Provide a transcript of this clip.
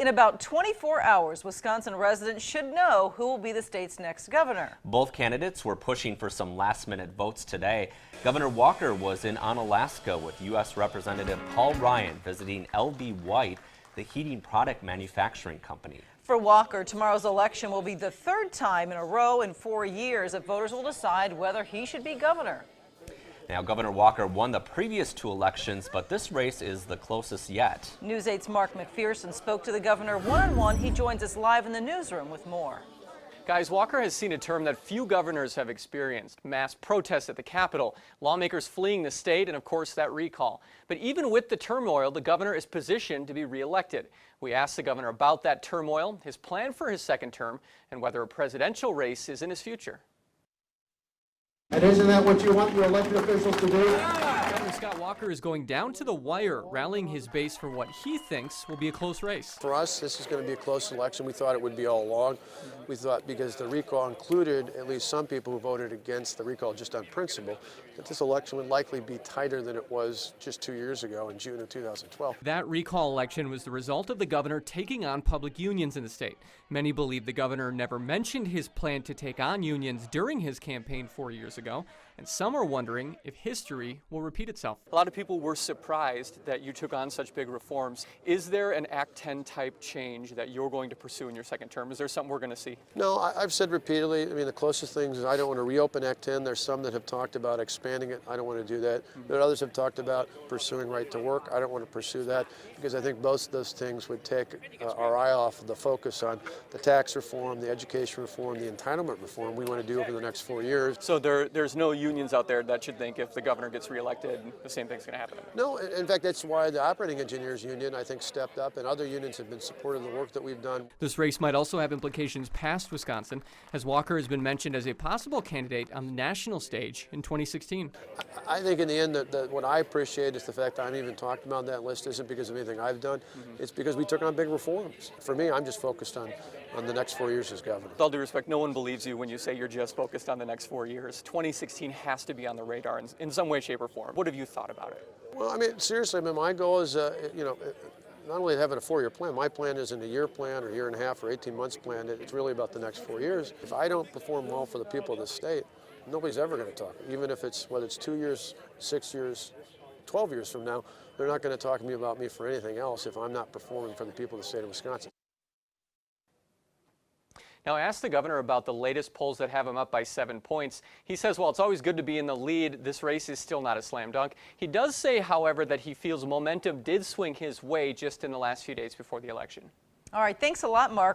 In about 24 hours, Wisconsin residents should know who will be the state's next governor. Both candidates were pushing for some last-minute votes today. Governor Walker was in Onalaska with U.S. Representative Paul Ryan visiting L.B. White, the heating product manufacturing company. For Walker, tomorrow's election will be the third time in a row in 4 years that voters will decide whether he should be governor. Now, Governor Walker won the previous 2 elections, but this race is the closest yet. News 8's Mark McPherson spoke to the governor one-on-one. He joins us live in the newsroom with more. Guys, Walker has seen a term that few governors have experienced: mass protests at the Capitol, lawmakers fleeing the state, and of course that recall. But even with the turmoil, the governor is positioned to be reelected. We asked the governor about that turmoil, his plan for his second term, and whether a presidential race is in his future. And isn't that what you want your elected officials to do? Governor Scott Walker is going down to the wire, rallying his base for what he thinks will be a close race. For us, this is going to be a close election. We thought it would be all along. We thought, because the recall included at least some people who voted against the recall just on principle, that this election would likely be tighter than it was just 2 years ago in June of 2012. That recall election was the result of the governor taking on public unions in the state. Many believe the governor never mentioned his plan to take on unions during his campaign 4 years ago, and some are wondering if history will repeat itself. A lot of people were surprised that you took on such big reforms. Is there an Act 10 type change that you're going to pursue in your second term? Is there something we're going to see? No, I've said repeatedly, the closest things is I don't want to reopen Act 10. There's some that have talked about expanding it. I don't want to do that. There are others have talked about pursuing right to work. I don't want to pursue that because I think both of those things would take our eye off of the focus on the tax reform, the education reform, the entitlement reform we want to do over the next 4 years. So there's no unions out there that should think if the governor gets reelected, the same thing's going to happen? No, in fact, that's why the Operating Engineers Union, I think, stepped up, and other unions have been supportive of the work that we've done. This race might also have implications past Wisconsin, as Walker has been mentioned as a possible candidate on the national stage in 2016. I think in the end that what I appreciate is the fact I'm even talking about that list isn't because of anything I've done. It's because we took on big reforms. For me, I'm just focused on the next 4 years as governor. With all due respect, no one believes you when you say you're just focused on the next 4 years. 2016 has to be on the radar in some way, shape, or form. What have you thought about it? Well, seriously, my goal is, not only having a 4-year plan. My plan isn't a year plan or a year and a half or 18 months plan. It's really about the next 4 years. If I don't perform well for the people of the state, nobody's ever going to talk. Even if whether it's 2 years, 6 years, 12 years from now, they're not going to talk to me about me for anything else if I'm not performing for the people of the state of Wisconsin. Now, I asked the governor about the latest polls that have him up by 7 points. He says while it's always good to be in the lead, this race is still not a slam dunk. He does say, however, that he feels momentum did swing his way just in the last few days before the election. All right, thanks a lot, Mark.